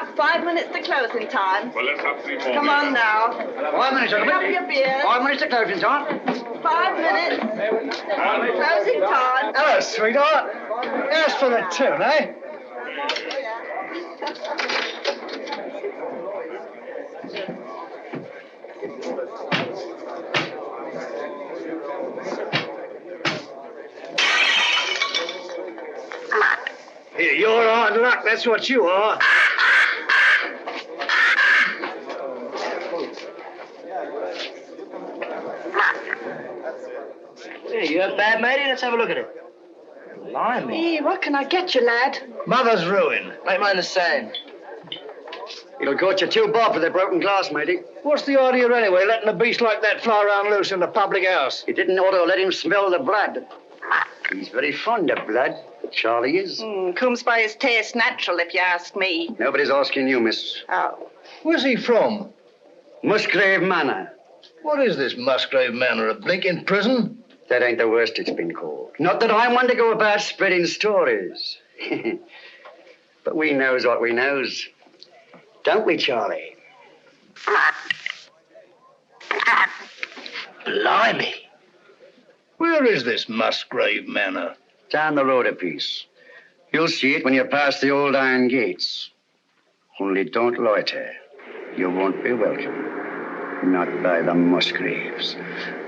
about 5 minutes to closing time. Well, let's have 3 more. Come on now. 5 minutes, gentlemen. Have your beer. 5 minutes to closing time. 5 minutes. Closing time. Hello, sweetheart. As for the tune, eh? Here, you're hard luck, that's what you are. Hey, you a bad matey? Let's have a look at it. Blimey. Hey, what can I get you, lad? Mother's ruin. Make mine the same. It'll cost you $2 for the broken glass, matey. What's the idea anyway, letting a beast like that fly around loose in the public house? You didn't ought to let him smell the blood. He's very fond of blood, Charlie is. Comes by his taste natural, if you ask me. Nobody's asking you, miss. Oh. Where's he from? Musgrave Manor. What is this Musgrave Manor, a blinking prison? That ain't the worst it's been called. Not that I want to go about spreading stories. But we knows what we knows. Don't we, Charlie? Blimey. Where is this Musgrave Manor? Down the road a piece. You'll see it when you pass the old iron gates. Only don't loiter. You won't be welcome. Not by the Musgraves.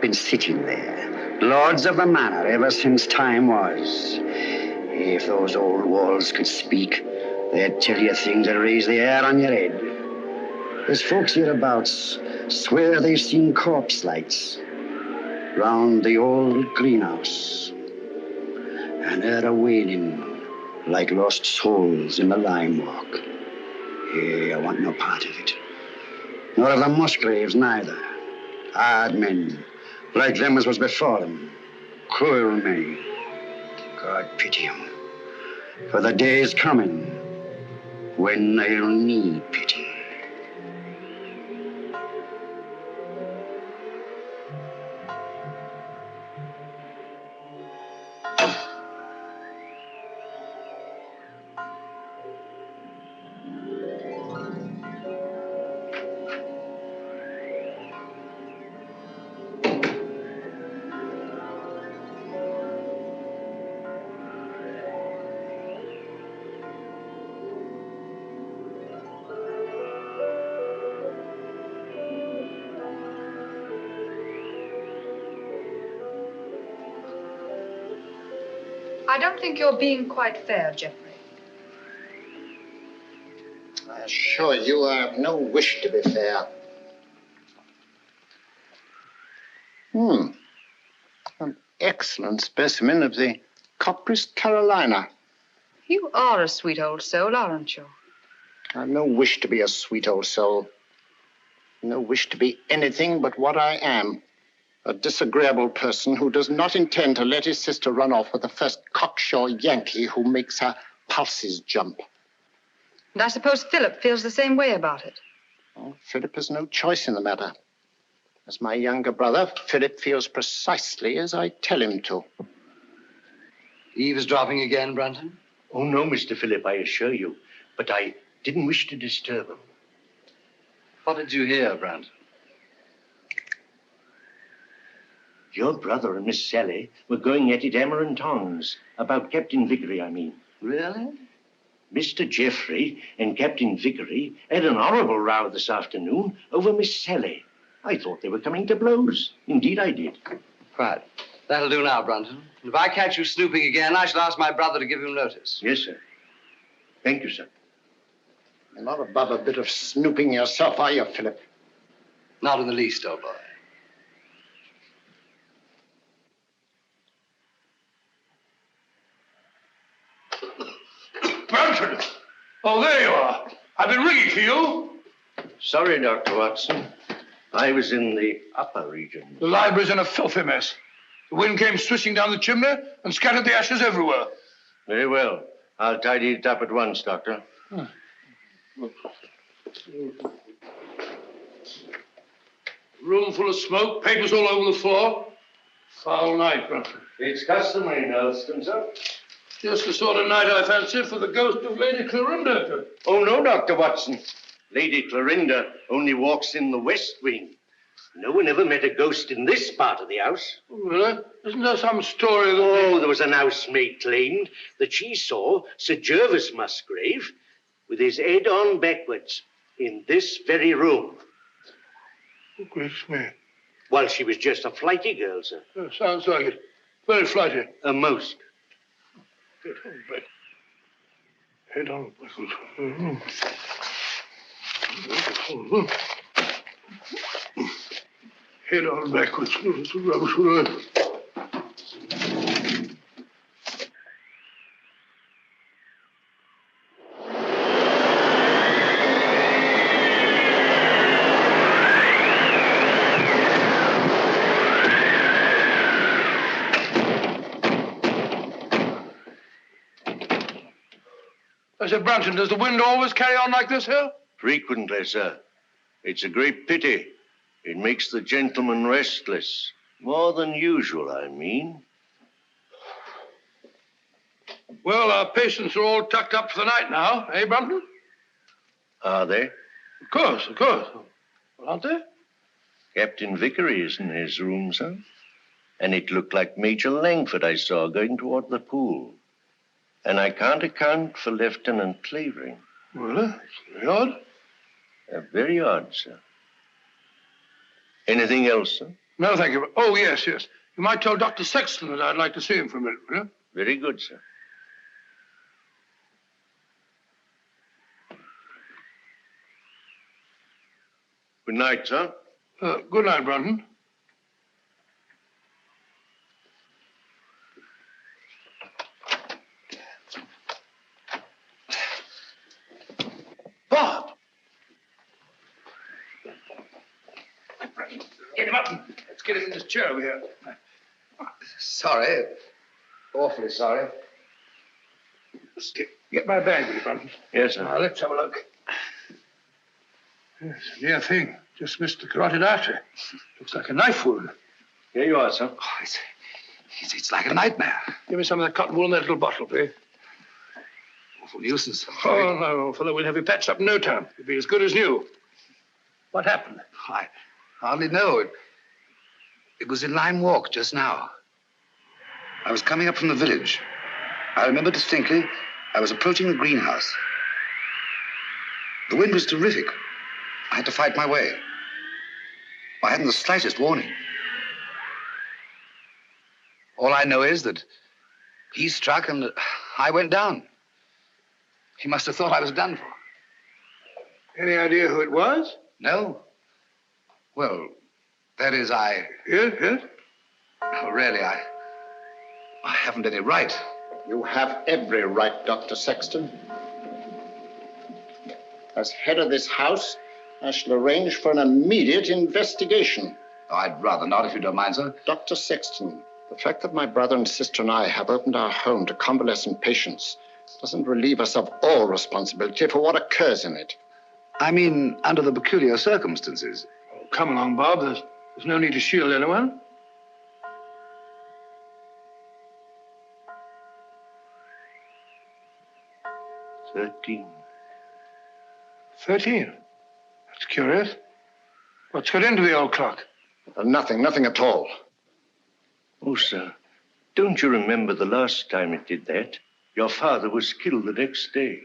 Been sitting there, lords of the manor ever since time was. If those old walls could speak, they'd tell you things that raise the hair on your head. There's folks hereabouts swear they've seen corpse lights round the old greenhouse, and heard a wailing like lost souls in the lime walk. Hey, I want no part of it. Nor of the Musgraves, neither. Hard men, like them as was before them. Cruel men. God pity 'em. For the day is coming when they'll need pity. I don't think you're being quite fair, Geoffrey. I assure you I have no wish to be fair. An excellent specimen of the Copris Carolina. You are a sweet old soul, aren't you? I've no wish to be a sweet old soul. No wish to be anything but what I am. A disagreeable person who does not intend to let his sister run off with the first cocksure Yankee who makes her pulses jump. And I suppose Philip feels the same way about it. Well, Philip has no choice in the matter. As my younger brother, Philip feels precisely as I tell him to. Eavesdropping again, Brunton? Oh, no, Mr. Philip, I assure you. But I didn't wish to disturb him. What did you hear, Brunton? Your brother and Miss Sally were going at it hammer and tongs. About Captain Vickery, I mean. Really? Mr. Geoffrey and Captain Vickery had an horrible row this afternoon over Miss Sally. I thought they were coming to blows. Indeed, I did. Right. That'll do now, Brunton. And if I catch you snooping again, I shall ask my brother to give you notice. Yes, sir. Thank you, sir. You're not above a bit of snooping yourself, are you, Philip? Not in the least, old boy. Brunton! Oh, there you are. I've been ringing for you. Sorry, Dr. Watson. I was in the upper region. The library's in a filthy mess. The wind came swishing down the chimney and scattered the ashes everywhere. Very well. I'll tidy it up at once, Doctor. Room full of smoke, papers all over the floor. Foul night, Brunton. It's customary in Elston, sir. Just the sort of night, I fancy, for the ghost of Lady Clorinda. Oh, no, Dr. Watson. Lady Clorinda only walks in the West Wing. No one ever met a ghost in this part of the house. Oh, really? Isn't there some story that... Oh, there was an housemaid claimed that she saw Sir Gervas Musgrave with his head on backwards in this very room. Oh, gracious me. While she was just a flighty girl, sir. Yeah, sounds like it. Very flighty. Most. Head on back. Head on backwards. Mm-hmm. Head on backwards. It's a rubbish word. I said, Brunton, does the wind always carry on like this here? Frequently, sir. It's a great pity. It makes the gentleman restless. More than usual, I mean. Well, our patients are all tucked up for the night now, eh, Brunton? Are they? Of course, of course. Well, aren't they? Captain Vickery is in his room, sir. And it looked like Major Langford I saw going toward the pool. And I can't account for Lieutenant Clavering. Well, it's very odd. Very odd, sir. Anything else, sir? No, thank you. Oh, yes, yes. You might tell Dr. Sexton that I'd like to see him for a minute, will you? Very good, sir. Good night, sir. Good night, Brunton. Bob! Get him up. Let's get him in this chair over here. Sorry. Awfully sorry. Get my bag with you, Brunton. Yes, sir. Now, let's have a look. Yes, near thing. Just missed the carotid artery. Looks like a knife wound. Here you are, sir. Oh, it's like a nightmare. Give me some of that cotton wool in that little bottle, please. Awful nuisance. Oh, no, fellow, we'll have you patched up in no time. You'll be as good as new. What happened? I hardly know. It was in Lime Walk just now. I was coming up from the village. I remember distinctly I was approaching the greenhouse. The wind was terrific. I had to fight my way. I hadn't the slightest warning. All I know is that he struck and I went down. He must have thought I was done for. Any idea who it was? No. Well, that is, Yes, yes. Oh, really, I haven't any right. You have every right, Dr. Sexton. As head of this house, I shall arrange for an immediate investigation. Oh, I'd rather not, if you don't mind, sir. Dr. Sexton, the fact that my brother and sister and I have opened our home to convalescent patients doesn't relieve us of all responsibility for what occurs in it. I mean, under the peculiar circumstances. Oh, come along, Bob. There's no need to shield anyone. $13. 13. That's curious. What's got into the old clock? Nothing at all. Oh, sir, don't you remember the last time it did that? Your father was killed the next day.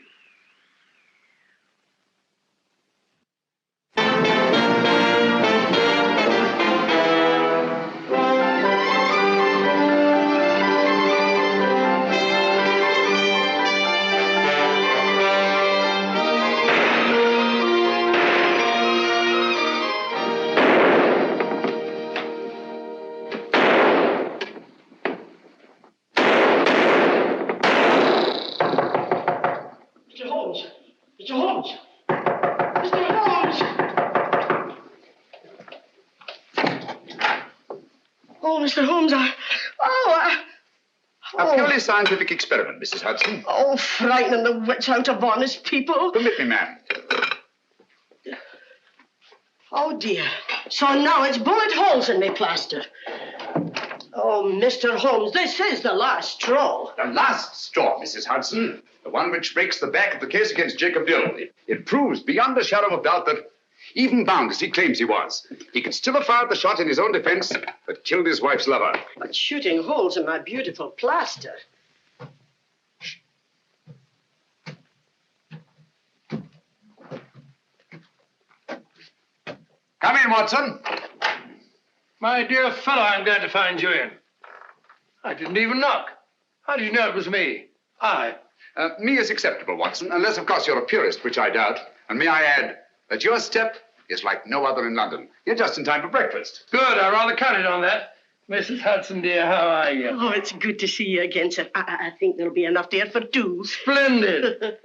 Mr. Holmes, A purely scientific experiment, Mrs. Hudson. Oh, frightening the wits out of honest people. Permit me, ma'am. Oh, dear. So now it's bullet holes in me plaster. Oh, Mr. Holmes, this is the last straw. The last straw, Mrs. Hudson. The one which breaks the back of the case against Jacob Doyle. It proves beyond a shadow of doubt that, even bound as he claims he was, he could still have fired the shot in his own defense that killed his wife's lover. But shooting holes in my beautiful plaster. Come in, Watson. My dear fellow, I'm glad to find you in. I didn't even knock. How did you know it was me? Me is acceptable, Watson, unless, of course, you're a purist, which I doubt. And may I add that your step is like no other in London. You're just in time for breakfast. Good, I rather counted on that. Mrs. Hudson, dear, how are you? Oh, it's good to see you again, sir. I think there'll be enough there for two. Splendid.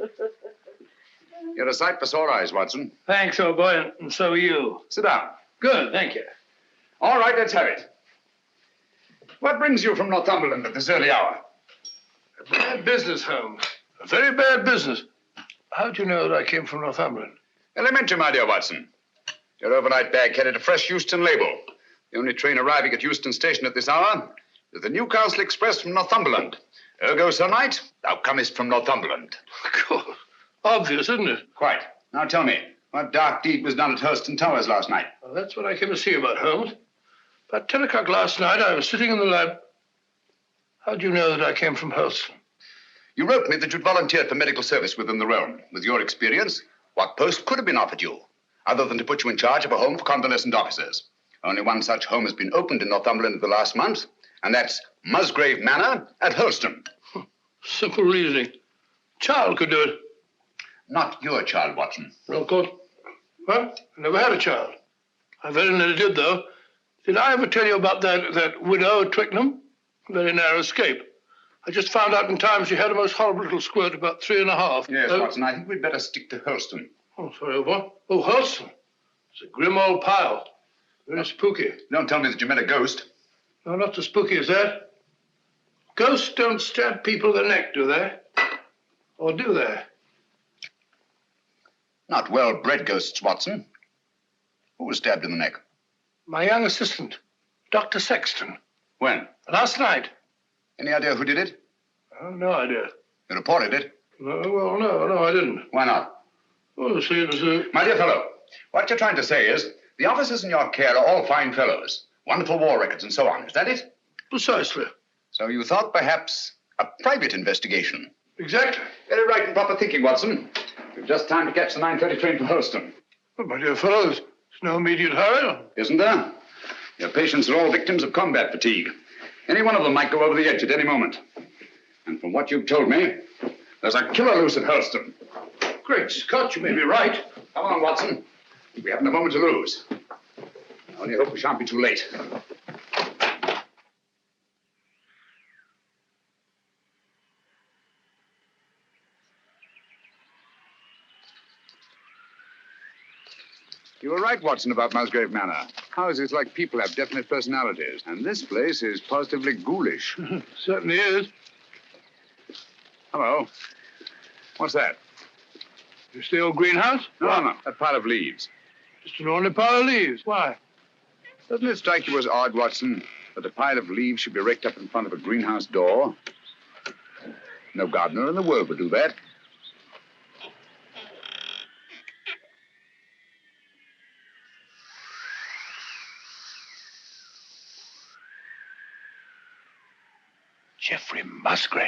You're a sight for sore eyes, Watson. Thanks, old boy, and so are you. Sit down. Good, thank you. All right, let's have it. What brings you from Northumberland at this early hour? A bad business, Holmes. A very bad business. How do you know that I came from Northumberland? Elementary, my dear Watson. Your overnight bag carried a fresh Euston label. The only train arriving at Euston Station at this hour is the Newcastle Express from Northumberland. Ergo, Sir Knight, thou comest from Northumberland. Of course. Obvious, isn't it? Quite. Now tell me, what dark deed was done at Hurston Towers last night? Well, that's what I came to see about, Holmes. About 10 o'clock last night, I was sitting in the lab. How do you know that I came from Hurston? You wrote me that you'd volunteered for medical service within the realm. With your experience, what post could have been offered you, other than to put you in charge of a home for convalescent officers? Only one such home has been opened in Northumberland in the last month, and that's Musgrave Manor at Hurston. Simple reasoning. Child could do it. Not your child, Watson. No, of course. Well, I never had a child. I very nearly did, though. Did I ever tell you about that widow at Twickenham? Very narrow escape. I just found out in time she had a most horrible little squirt, about 3.5. Yes, Watson, I think we'd better stick to Hurston. Oh, sorry, what? Oh, Hurston. It's a grim old pile. Very spooky. Don't tell me that you met a ghost. No, not so spooky as that. Ghosts don't stab people in the neck, do they? Or do they? Not well-bred ghosts, Watson. Who was stabbed in the neck? My young assistant, Dr. Sexton. When? Last night. Any idea who did it? No idea. You reported it? No, I didn't. Why not? Oh, see, it was My dear fellow, what you're trying to say is the officers in your care are all fine fellows, wonderful war records and so on. Is that it? Precisely. So you thought perhaps a private investigation? Exactly. Very right and proper thinking, Watson. We've just time to catch the 9:30 train for Hurston. Oh, my dear fellow, there's no immediate hurry. Isn't there? Your patients are all victims of combat fatigue. Any one of them might go over the edge at any moment. And from what you've told me, there's a killer loose at Hurston. Great Scott, you may be right. Come on, Watson. We haven't a moment to lose. I only hope we shan't be too late. You were right, Watson, about Musgrave Manor. Houses like people have definite personalities, and this place is positively ghoulish. Certainly is. Hello. What's that? It's the old greenhouse? No. That pile of leaves. Just an ordinary pile of leaves. Why? Doesn't it strike you as odd, Watson, that a pile of leaves should be raked up in front of a greenhouse door? No gardener in the world would do that. Geoffrey Musgrave.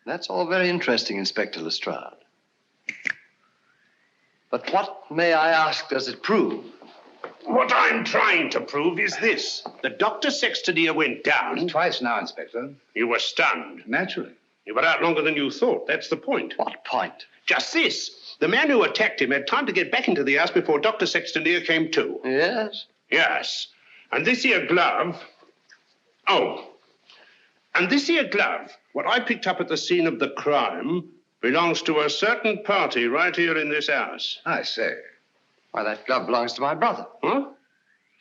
That's all very interesting, Inspector Lestrade. But what, may I ask, does it prove? What I'm trying to prove is this. The Dr. Sexton here went down. Twice now, Inspector. You were stunned. Naturally. You were out longer than you thought. That's the point. What point? Just this. The man who attacked him had time to get back into the house before Dr. Sexton here came to. Yes? Yes. And this here glove... Oh. And this here glove, what I picked up at the scene of the crime, belongs to a certain party right here in this house. I say. Why, that glove belongs to my brother. Huh? Do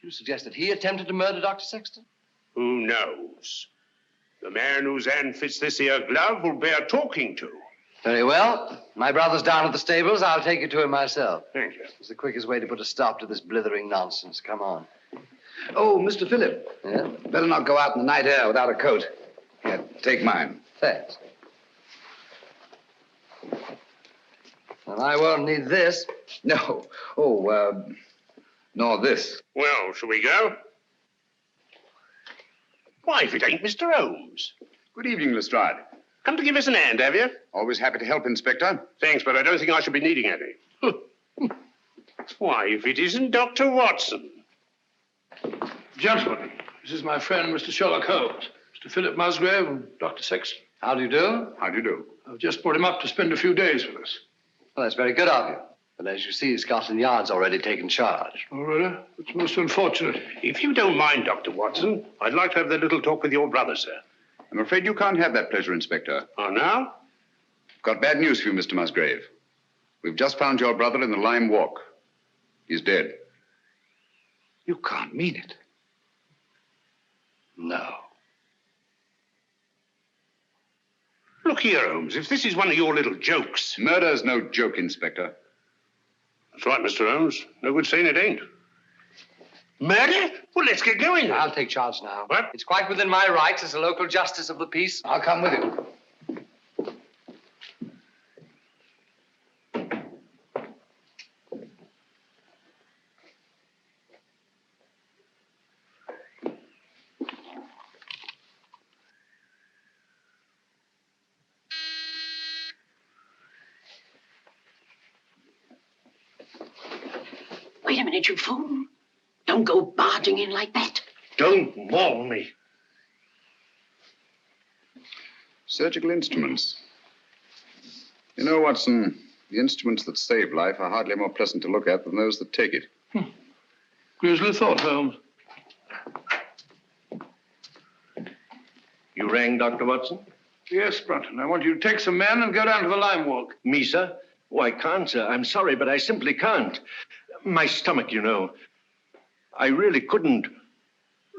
you suggest that he attempted to murder Dr. Sexton? Who knows? The man whose hand fits this here glove will bear talking to. Very well. My brother's down at the stables. I'll take you to him myself. Thank you. It's the quickest way to put a stop to this blithering nonsense. Come on. Oh, Mr. Phillip. Yeah? Better not go out in the night air without a coat. Here, take mine. Thanks. Well, I won't need this. No. Oh, nor this. Well, shall we go? Why, if it ain't Mr. Holmes. Good evening, Lestrade. Come to give us an hand, have you? Always happy to help, Inspector. Thanks, but I don't think I shall be needing any. Why, if it isn't Dr. Watson. Gentlemen, this is my friend, Mr. Sherlock Holmes, Mr. Philip Musgrave, and Dr. Sexton. How do you do? How do you do? I've just brought him up to spend a few days with us. Well, that's very good of you. But as you see, Scotland Yard's already taken charge. Oh, really? It's most unfortunate. If you don't mind, Dr. Watson, I'd like to have that little talk with your brother, sir. I'm afraid you can't have that pleasure, Inspector. Oh, now? Got bad news for you, Mr. Musgrave. We've just found your brother in the Lime Walk. He's dead. You can't mean it. No. Look here, Holmes, if this is one of your little jokes. Murder's no joke, Inspector. That's right, Mr. Holmes. No good saying it ain't. Murder? Well, let's get going then. I'll take charge now. What? It's quite within my rights as a local justice of the peace. I'll come with you. Wait a minute, you fool. Don't go barging in like that. Don't maul me. Surgical instruments. You know, Watson, the instruments that save life are hardly more pleasant to look at than those that take it. Grisly thought, Holmes. You rang, Dr. Watson? Yes, Brunton. I want you to take some men and go down to the Lime Walk. Me, sir? Oh, I can't, sir. I'm sorry, but I simply can't. My stomach, you know. I really couldn't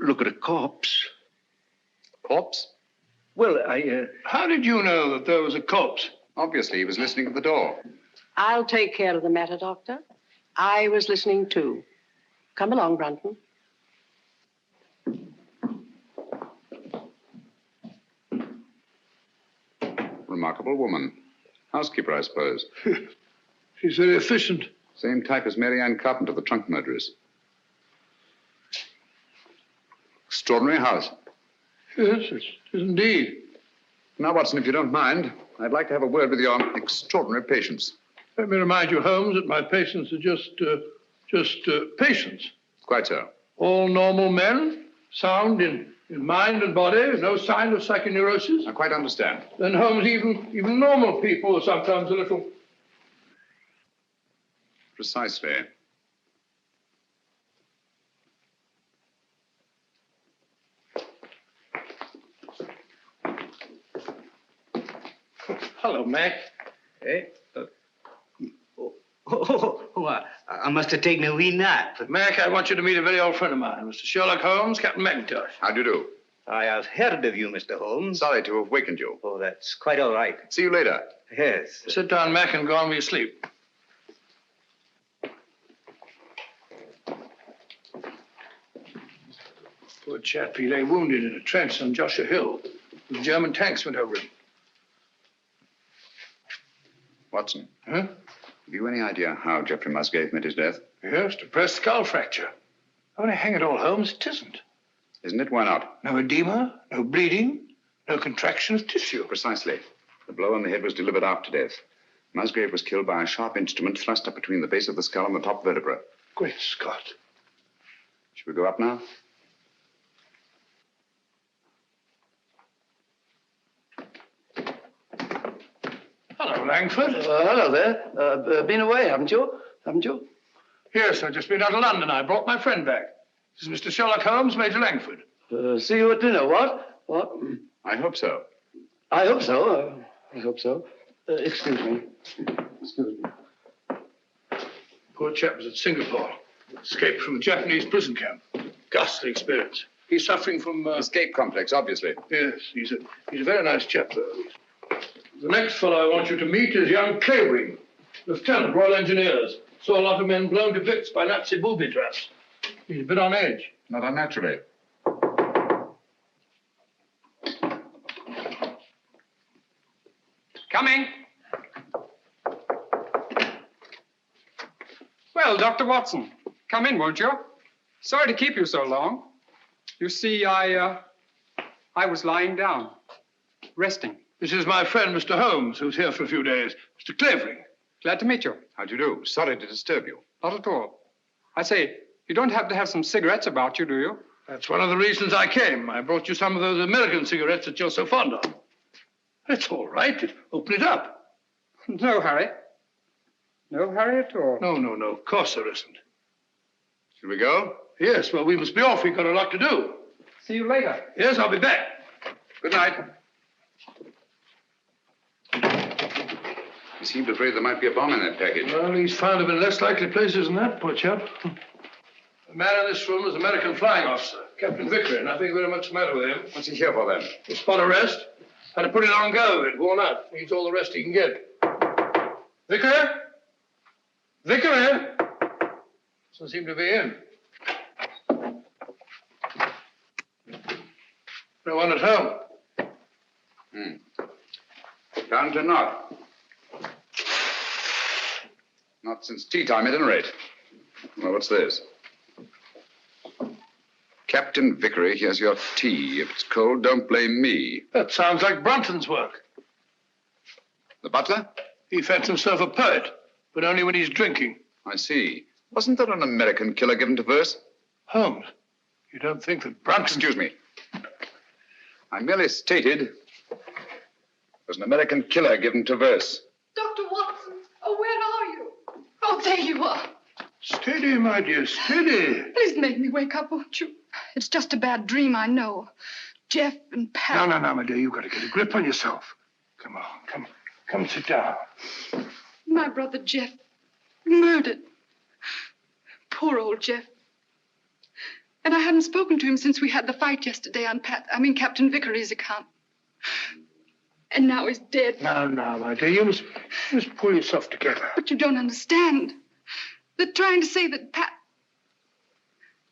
look at a corpse. Corpse? Well, How did you know that there was a corpse? Obviously, he was listening at the door. I'll take care of the matter, Doctor. I was listening too. Come along, Brunton. Remarkable woman. Housekeeper, I suppose. She's very efficient. Same type as Mary Ann Carpenter, the trunk murderess. Extraordinary house. Yes, it is indeed. Now, Watson, if you don't mind, I'd like to have a word with your extraordinary patients. Let me remind you, Holmes, that my patients are just patients. Quite so. All normal men, sound in mind and body, no sign of psychoneurosis. I quite understand. Then, Holmes, even normal people are sometimes a little... Precisely. Hello, Mac. Eh? I must have taken a wee nap. Mac, I want you to meet a very old friend of mine, Mr. Sherlock Holmes, Captain McIntosh. How do you do? I have heard of you, Mr. Holmes. Sorry to have wakened you. Oh, that's quite all right. See you later. Yes. Sit down, Mac, and go on with your sleep. Poor chap, he lay wounded in a trench on Joshua Hill. The German tanks went over him. Watson, Huh? have you any idea how Geoffrey Musgrave met his death? Yes, depressed skull fracture. Only hang it all, Holmes, it isn't. Isn't it? Why not? No edema, no bleeding, no contraction of tissue. Precisely. The blow on the head was delivered after death. Musgrave was killed by a sharp instrument thrust up between the base of the skull and the top vertebra. Great Scott. Shall we go up now? Hello, Langford. Hello there. Been away, haven't you? Haven't you? Yes, I've just been out of London. I brought my friend back. This is Mr. Sherlock Holmes, Major Langford. See you at dinner, what? What? I hope so. I hope so. I hope so. Excuse me. Excuse me. Poor chap was at Singapore. Escaped from a Japanese prison camp. Ghastly experience. He's suffering from... Escape complex, obviously. Yes, he's a very nice chap, though. The next fellow I want you to meet is young Clavering, Lieutenant, Royal Engineers. Saw a lot of men blown to bits by Nazi booby traps. He's a bit on edge. Not unnaturally. Coming. Well, Dr. Watson, come in, won't you? Sorry to keep you so long. You see, I was lying down, resting. This is my friend, Mr. Holmes, who's here for a few days. Mr. Clavering. Glad to meet you. How do you do? Sorry to disturb you. Not at all. I say, you don't happen to have some cigarettes about you, do you? That's one of the reasons I came. I brought you some of those American cigarettes that you're so fond of. It's all right. Open it up. No hurry. No hurry at all. No. Of course there isn't. Shall we go? Yes, well, we must be off. We've got a lot to do. See you later. Yes, I'll be back. Good night. He seemed afraid there might be a bomb in that package. Well, he's found him in less likely places than that, poor chap. The man in this room is an American flying officer, Captain Vickery. Nothing very much the matter with him. What's he here for, then? A spot arrest. Had to put it on go. It worn out. Needs all the rest he can get. Vickery? Vickery? Doesn't seem to be in. No one at home. Time to knock. Not since tea time, at any rate. Well, what's this? Captain Vickery, here's your tea. If it's cold, don't blame me. That sounds like Brunton's work. The butler? He fancies himself a poet, but only when he's drinking. I see. Wasn't there an American killer given to verse? Holmes, you don't think that Brunton... Excuse me. I merely stated there's an American killer given to verse. Dr. Watson, oh, where are you? Oh, there you are. Steady, my dear, steady. Please make me wake up, won't you? It's just a bad dream, I know. Jeff and Pat. No, my dear, you've got to get a grip on yourself. Come on, come sit down. My brother Jeff, murdered. Poor old Jeff. And I hadn't spoken to him since we had the fight yesterday on Captain Vickery's account. And now he's dead. No, my dear, you must pull yourself together. But you don't understand. They're trying to say that Pat...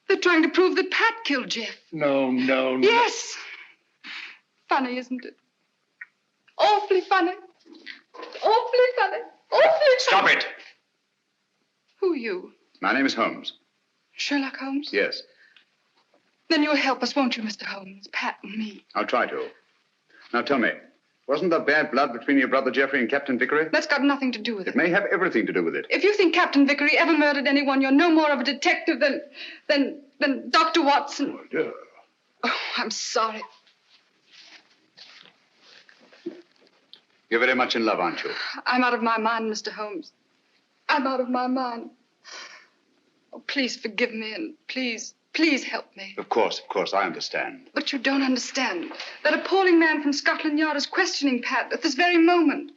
They're trying to prove that Pat killed Jeff. No. Yes. Funny, isn't it? Awfully funny. Awfully funny. Awfully funny. Stop it! Who are you? My name is Holmes. Sherlock Holmes? Yes. Then you'll help us, won't you, Mr. Holmes? Pat and me. I'll try to. Now tell me, wasn't there bad blood between your brother Jeffrey and Captain Vickery? That's got nothing to do with it. It may have everything to do with it. If you think Captain Vickery ever murdered anyone, you're no more of a detective than Dr. Watson. Oh, dear. Oh, I'm sorry. You're very much in love, aren't you? I'm out of my mind, Mr. Holmes. I'm out of my mind. Oh, please forgive me and please help me. Of course, I understand. But you don't understand. That appalling man from Scotland Yard is questioning Pat at this very moment.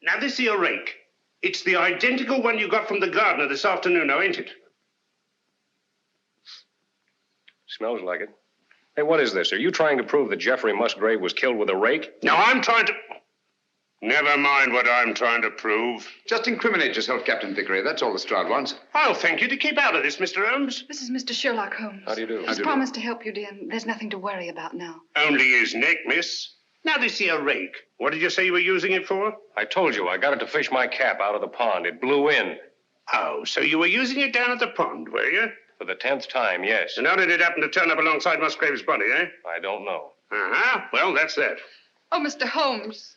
Now, this here rake. It's the identical one you got from the gardener this afternoon, now, ain't it? Smells like it. Hey, what is this? Are you trying to prove that Jeffrey Musgrave was killed with a rake? No, I'm trying to... Never mind what I'm trying to prove. Just incriminate yourself, Captain Vickery. That's all the Stroud wants. I'll thank you to keep out of this, Mr. Holmes. This is Mr. Sherlock Holmes. How do you do? He's promised to help you, dear, and there's nothing to worry about now. Only his neck, miss. Now, this here rake. What did you say you were using it for? I told you, I got it to fish my cap out of the pond. It blew in. Oh, so you were using it down at the pond, were you? For the 10th time, yes. And how did it happen to turn up alongside Musgrave's body, eh? I don't know. Uh-huh. Well, that's that. Oh, Mr. Holmes.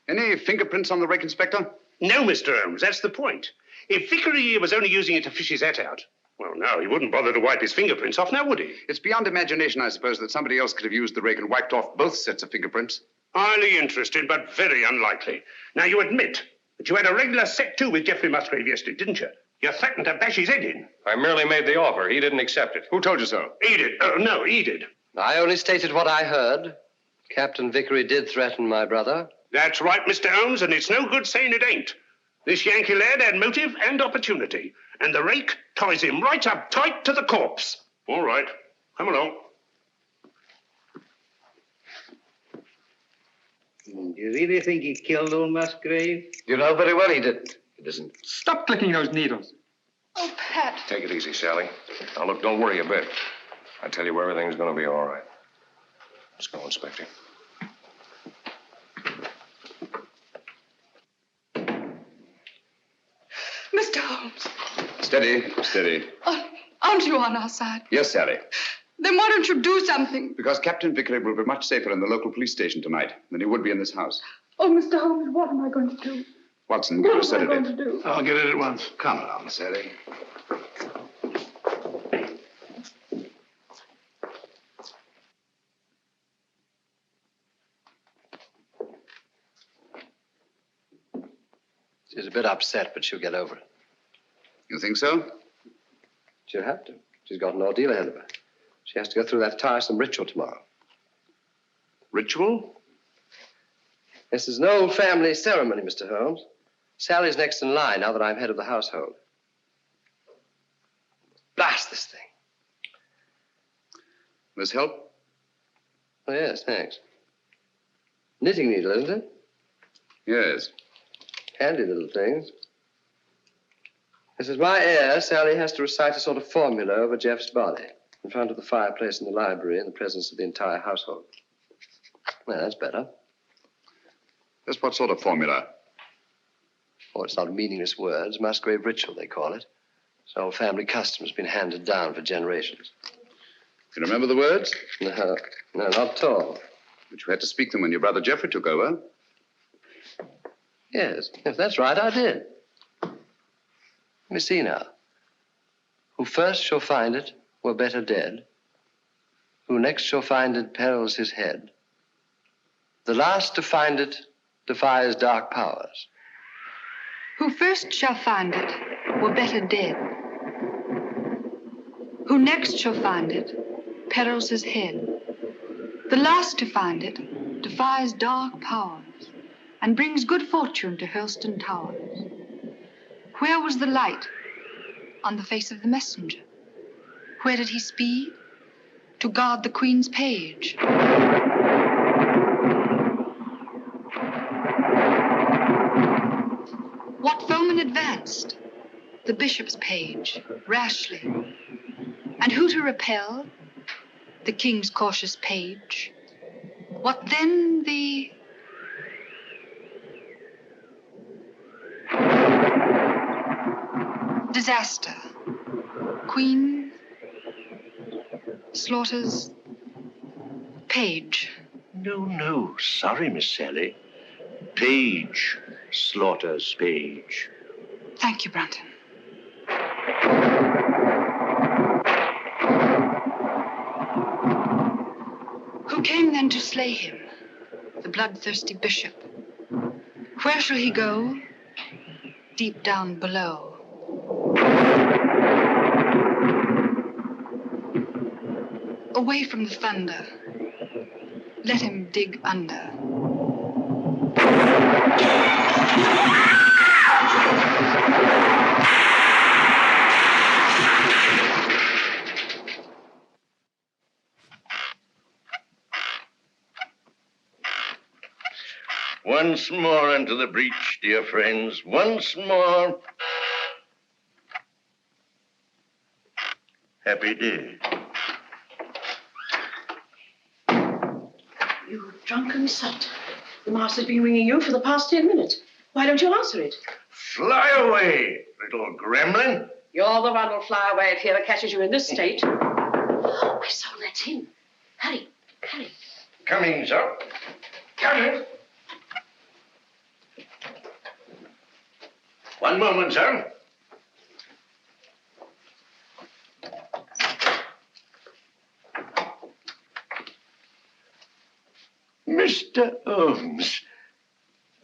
Any fingerprints on the rake, Inspector? No, Mr. Holmes, that's the point. If Vickery was only using it to fish his hat out, well, no, he wouldn't bother to wipe his fingerprints off, now would he? It's beyond imagination, I suppose, that somebody else could have used the rake and wiped off both sets of fingerprints. Highly interested, but very unlikely. Now, you admit that you had a regular set to with Geoffrey Musgrave yesterday, didn't you? You threatened to bash his head in. I merely made the offer. He didn't accept it. Who told you so? He did. No, he did. I only stated what I heard. Captain Vickery did threaten my brother. That's right, Mr. Holmes, and it's no good saying it ain't. This Yankee lad had motive and opportunity, and the rake ties him right up tight to the corpse. All right. Come along. Do you really think he killed old Musgrave? You know very well he didn't. He doesn't. Stop clicking those needles. Oh, Pat. Take it easy, Sally. Now, look, don't worry a bit. I tell you, everything's going to be all right. Let's go, Inspector. Mr. Holmes. Steady, steady. Aren't you on our side? Yes, Sally. Then why don't you do something? Because Captain Vickery will be much safer in the local police station tonight than he would be in this house. Oh, Mr. Holmes, what am I going to do? Watson, get What a am I going to sedative. do? I'll get it at once. Come along, Sally. She's a bit upset, but she'll get over it. You think so? She'll have to. She's got an ordeal ahead of her. She has to go through that tiresome ritual tomorrow. Ritual? This is an old family ceremony, Mr. Holmes. Sally's next in line now that I'm head of the household. Blast this thing. This help? Oh, yes, thanks. Knitting needle, isn't it? Yes. Handy little things. This is my heir. Sally has to recite a sort of formula over Jeff's body in front of the fireplace in the library in the presence of the entire household. Well, that's better. Just what sort of formula? Oh, it's not meaningless words. Musgrave ritual, they call it. It's an old family custom. It's been handed down for generations. You remember the words? No, not at all. But you had to speak them when your brother Geoffrey took over. Yes, if that's right, I did. Let me see now. Who first shall find it were better dead. Who next shall find it perils his head. The last to find it defies dark powers. Who first shall find it were better dead. Who next shall find it perils his head. The last to find it defies dark powers and brings good fortune to Hurlstone Towers. Where was the light? On the face of the messenger. Where did he speed? To guard the Queen's page. What foeman advanced? The bishop's page, rashly. And who to repel? The king's cautious page. What then the... disaster. Queen slaughters page. No. Sorry, Miss Sally. Page slaughters page. Thank you, Brunton. Who came then to slay him? The bloodthirsty bishop. Where shall he go? Deep down below. Away from the thunder. Let him dig under. Once more into the breach, dear friends. Once more. Happy day. You drunken sot. The master's been ringing you for the past 10 minutes. Why don't you answer it? Fly away, little gremlin. You're the one who'll fly away if he ever catches you in this state. Oh, my soul, that's him. Hurry. Coming, sir. Coming. One moment, sir. Mr. Holmes.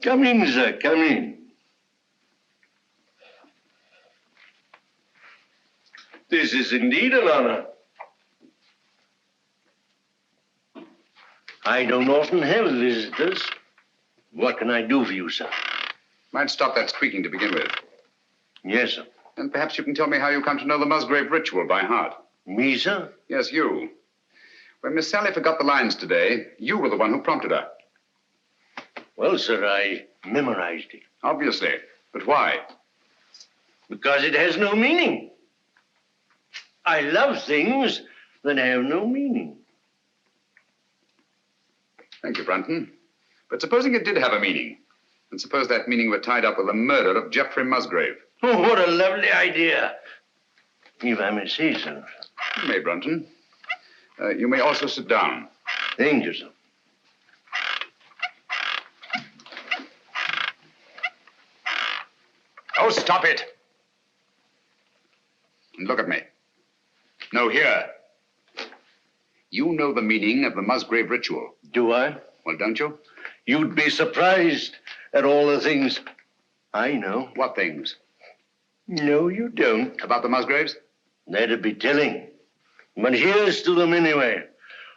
Come in, sir, come in. This is indeed an honor. I don't often have visitors. What can I do for you, sir? Might stop that squeaking to begin with. Yes, sir. And perhaps you can tell me how you come to know the Musgrave ritual by heart. Me, sir? Yes, you. When Miss Sally forgot the lines today, you were the one who prompted her. Well, sir, I memorized it. Obviously. But why? Because it has no meaning. I love things that have no meaning. Thank you, Brunton. But supposing it did have a meaning, and suppose that meaning were tied up with the murder of Geoffrey Musgrave. Oh, what a lovely idea. If I may say so. You may, Brunton. You may also sit down. Thank you, sir. Oh, stop it. And look at me. No, here. You know the meaning of the Musgrave ritual. Do I? Well, don't you? You'd be surprised at all the things I know. What things? No, you don't. About the Musgraves? That'd be telling. But here's to them anyway.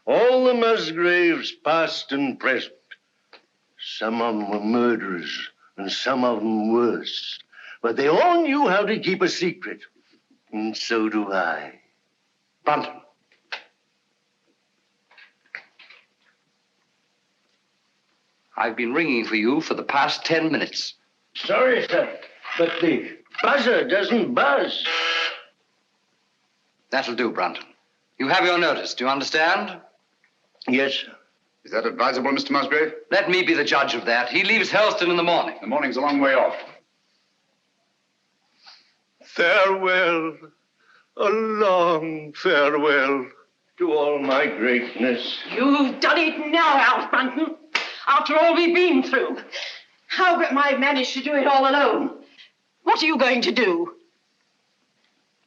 All the Musgraves, past and present. Some of them were murderers, and some of them worse. But they all knew how to keep a secret. And so do I. Brunton. I've been ringing for you for the past 10 minutes. Sorry, sir, but the buzzer doesn't buzz. That'll do, Brunton. You have your notice. Do you understand? Yes, sir. Is that advisable, Mr. Musgrave? Let me be the judge of that. He leaves Helston in the morning. The morning's a long way off. Farewell, a long farewell to all my greatness. You've done it now, Alf Brunton. After all we've been through. How am I managed to do it all alone? What are you going to do?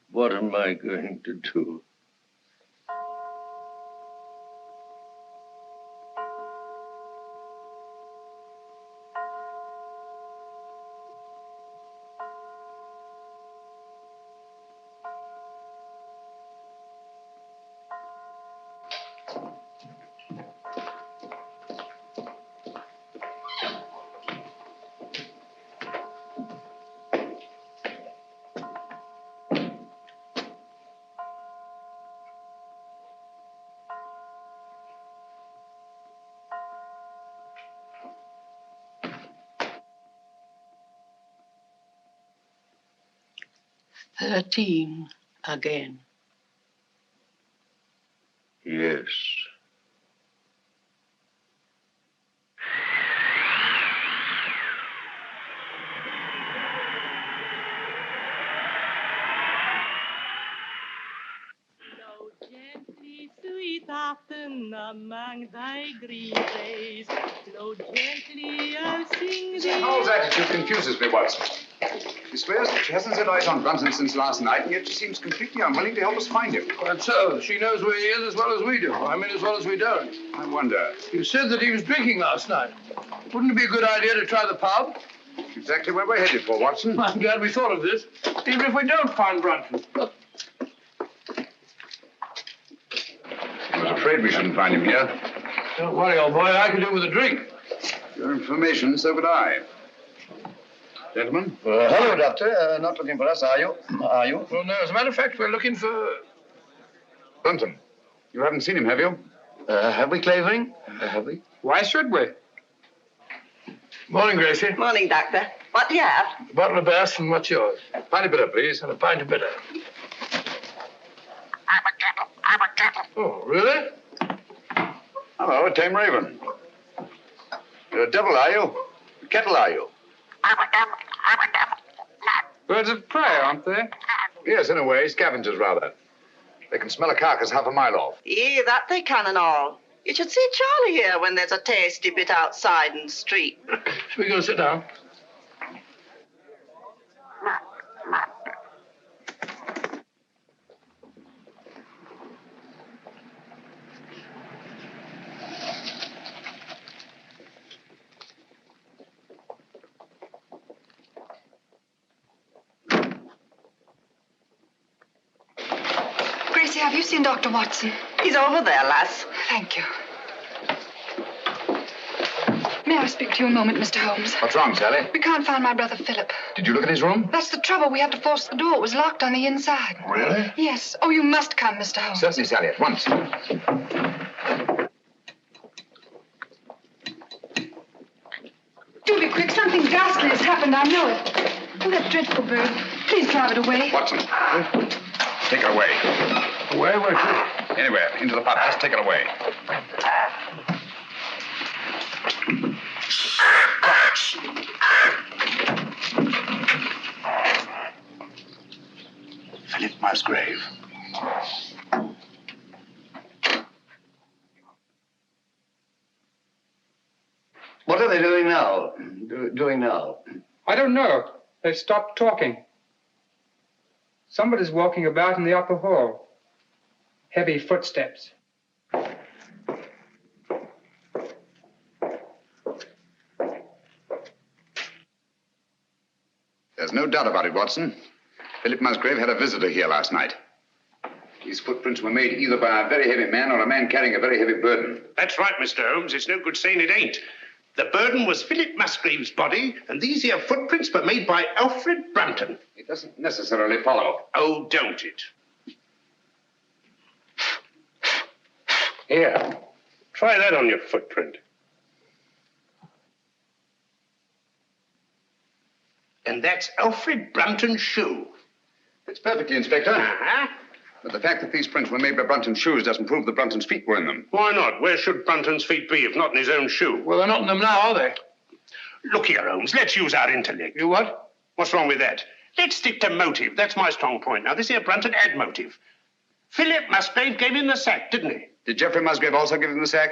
What am I going to do? "13 again. Yes. Blow gently, sweet afton, among thy green days. Blow gently, I'll sing thee. Howell's attitude confuses me, Watson. She swears that she hasn't set eyes on Brunton since last night, and yet she seems completely unwilling to help us find him. Quite so. She knows where he is as well as we do. I mean, as well as we don't. I wonder. You said that he was drinking last night. Wouldn't it be a good idea to try the pub? Exactly where we're headed for, Watson. I'm glad we thought of this. Even if we don't find Brunton. Look. I was afraid we shouldn't find him here. Don't worry, old boy. I can do with a drink. Your information, so would I. Gentlemen? Hello, Doctor. Not looking for us, are you? Are you? Well, no. As a matter of fact, we're looking for... Brunton. You haven't seen him, have you? Have we, Clavering? Have we? Why should we? Morning, Gracie. Morning, Doctor. What do you have? A bottle of Bass, and what's yours? Pint of bitter, please. And a pint of bitter. Oh, really? Hello, a tame raven. You're a devil, are you? A kettle, are you? Birds of prey, aren't they? Yes, in a way. Scavengers, rather. They can smell a carcass half a mile off. Yeah, that they can and all. You should see Charlie here when there's a tasty bit outside in the street. Shall we go sit down? Gracie, have you seen Dr. Watson? He's over there, lass. Thank you. May I speak to you a moment, Mr. Holmes? What's wrong, Sally? We can't find my brother Philip. Did you look in his room? That's the trouble. We had to force the door. It was locked on the inside. Really? Yes. Oh, you must come, Mr. Holmes. Certainly, Sally, at once. Do be quick. Something ghastly has happened. I know it. Oh, that dreadful bird. Please drive it away. Watson, take it away. Away? Where to? Anywhere. Into the pot. Just take it away. Philip Musgrave. What are they doing now? Doing now? I don't know. They've stopped talking. Somebody's walking about in the upper hall. Heavy footsteps. There's no doubt about it, Watson. Philip Musgrave had a visitor here last night. These footprints were made either by a very heavy man or a man carrying a very heavy burden. That's right, Mr. Holmes. It's no good saying it ain't. The burden was Philip Musgrave's body, and these here footprints were made by Alfred Brunton. It doesn't necessarily follow. Oh, don't it? Here. Try that on your footprint. And that's Alfred Brunton's shoe. It's perfectly, Inspector. Uh-huh. But the fact that these prints were made by Brunton's shoes doesn't prove that Brunton's feet were in them. Why not? Where should Brunton's feet be if not in his own shoe? Well, they're not in them now, are they? Look here, Holmes. Let's use our intellect. You what? What's wrong with that? Let's stick to motive. That's my strong point. Now, this here Brunton had motive. Philip Musgrave gave him the sack, didn't he? Did Geoffrey Musgrave also give him the sack?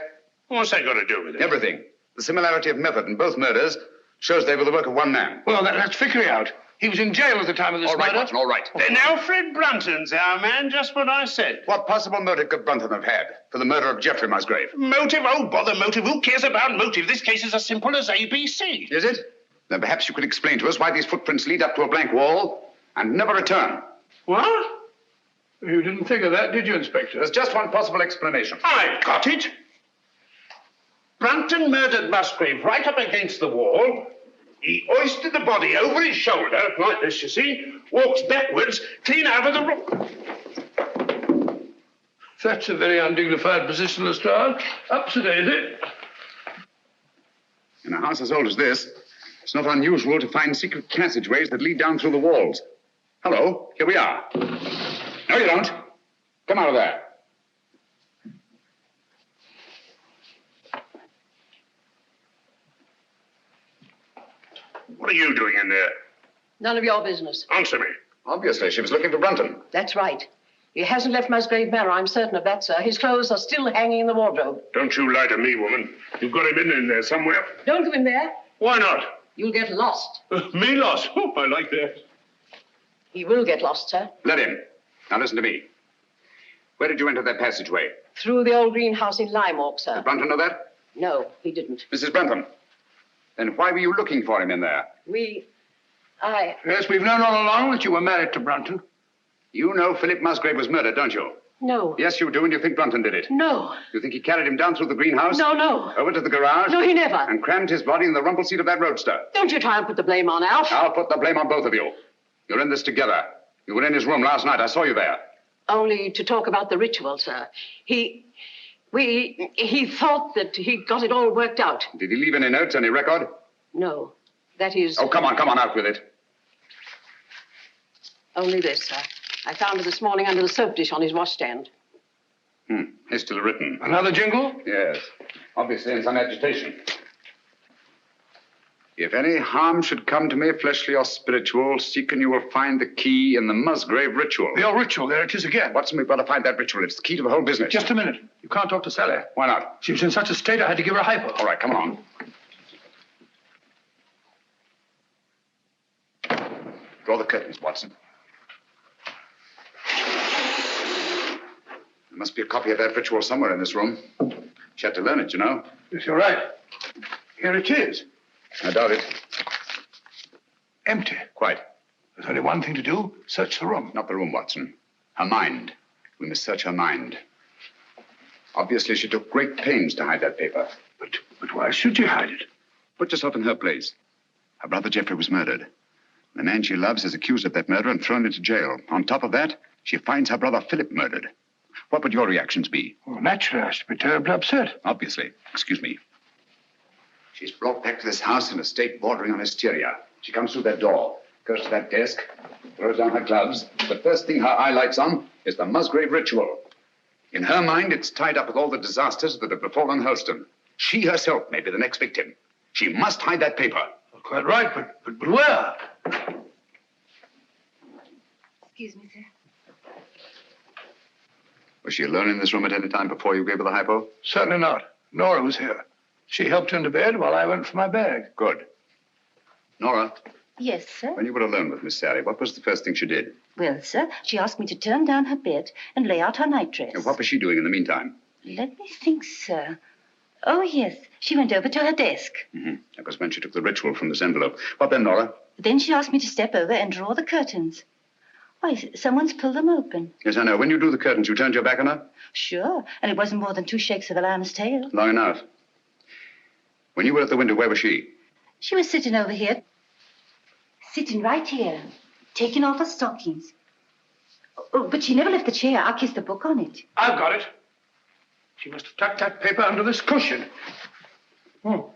What's that got to do with it? Everything. The similarity of method in both murders shows they were the work of one man. Well, that's Vickery out. He was in jail at the time of this All right, murder. Watson, all right. Then Alfred Brunton's our man, just what I said. What possible motive could Brunton have had for the murder of Geoffrey Musgrave? Motive? Oh, bother motive. Who cares about motive? This case is as simple as ABC. Is it? Then perhaps you could explain to us why these footprints lead up to a blank wall and never return. What? You didn't think of that, did you, Inspector? There's just one possible explanation. I've got it. Brunton murdered Musgrave right up against the wall. He hoisted the body over his shoulder, like this, you see, walks backwards, clean out of the room. That's a very undignified position, Lestrade. Up to date, is it? In a house as old as this, it's not unusual to find secret passageways that lead down through the walls. Hello, here we are. No, you don't. Come out of there. What are you doing in there? None of your business. Answer me. Obviously, she was looking for Brunton. That's right. He hasn't left Musgrave Manor, I'm certain of that, sir. His clothes are still hanging in the wardrobe. Don't you lie to me, woman. You've got him in there somewhere. Don't go in there. Why not? You'll get lost. Me lost? Oh, I like that. He will get lost, sir. Let him. Now listen to me. Where did you enter that passageway? Through the old greenhouse in Lymork, sir. Did Brunton know that? No, he didn't. Mrs. Brunton, then why were you looking for him in there? Yes, we've known all along that you were married to Brunton. You know Philip Musgrave was murdered, don't you? No. Yes, you do, and you think Brunton did it. No. You think he carried him down through the greenhouse? No. Over to the garage? No, he never. And crammed his body in the rumble seat of that roadster? Don't you try and put the blame on Alf. I'll put the blame on both of you. You're in this together. You were in his room last night. I saw you there. Only to talk about the ritual, sir. He thought that he got it all worked out. Did he leave any notes, any record? No. That is... Oh, come on, out with it. Only this, sir. I found it this morning under the soap dish on his washstand. Hastily written. Another jingle? Yes. Obviously in some agitation. If any harm should come to me, fleshly or spiritual, seek and you will find the key in the Musgrave ritual. The old ritual, there it is again. Watson, we've got to find that ritual. It's the key to the whole business. Just a minute. You can't talk to Sally. Why not? She was in such a state I had to give her a hypo. All right, come on. Draw the curtains, Watson. There must be a copy of that ritual somewhere in this room. She had to learn it, you know. Yes, you're right. Here it is. I doubt it. Empty. Quite. There's only one thing to do. Search the room. Not the room, Watson. Her mind. We must search her mind. Obviously, she took great pains to hide that paper. But why should she hide it? Put yourself in her place. Her brother Geoffrey was murdered. The man she loves is accused of that murder and thrown into jail. On top of that, she finds her brother Philip murdered. What would your reactions be? Well, naturally, I should be terribly upset. Obviously. Excuse me. She's brought back to this house in a state bordering on hysteria. She comes through that door, goes to that desk, throws down her gloves. The first thing her eye lights on is the Musgrave ritual. In her mind, it's tied up with all the disasters that have befallen Hurlstone. She herself may be the next victim. She must hide that paper. Quite right, but where? Excuse me, sir. Was she alone in this room at any time before you gave her the hypo? Certainly not. Nora was here. She helped into bed while I went for my bag. Good. Nora, Yes, sir. when you were alone with Miss Sally, what was the first thing she did? Well, sir, she asked me to turn down her bed and lay out her nightdress. And what was she doing in the meantime? Let me think, sir. Oh, yes. She went over to her desk. Mm-hmm. That was when she took the ritual from this envelope. What then, Nora? Then she asked me to step over and draw the curtains. Why, someone's pulled them open. Yes, I know. When you drew the curtains, you turned your back on her? Sure. And it wasn't more than 2 shakes of a lamb's tail. Long enough. When you were at the window, where was she? She was sitting over here. Sitting right here. Taking off her stockings. Oh, but she never left the chair. I kissed the book on it. I've got it. She must have tucked that paper under this cushion. Oh.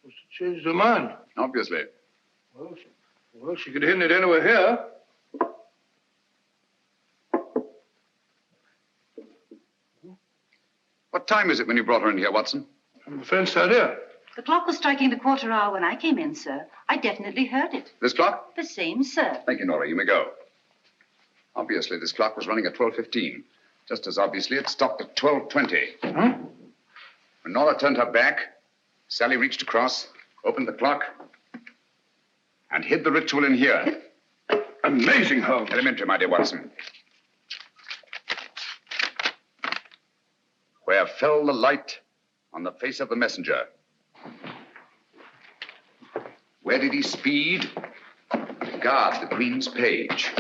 Must have changed her mind. Obviously. Well, she could have hidden it anywhere here. What time is it when you brought her in here, Watson? I'm afraid so, dear. The clock was striking the 1/4 hour when I came in, sir. I definitely heard it. This clock? The same, sir. Thank you, Nora. You may go. Obviously, this clock was running at 12:15. Just as obviously, it stopped at 12:20. Huh? When Nora turned her back, Sally reached across, opened the clock, and hid the ritual in here. Amazing, Holmes. Elementary, my dear Watson. Where fell the light on the face of the messenger? Where did he speed to guard the Queen's page?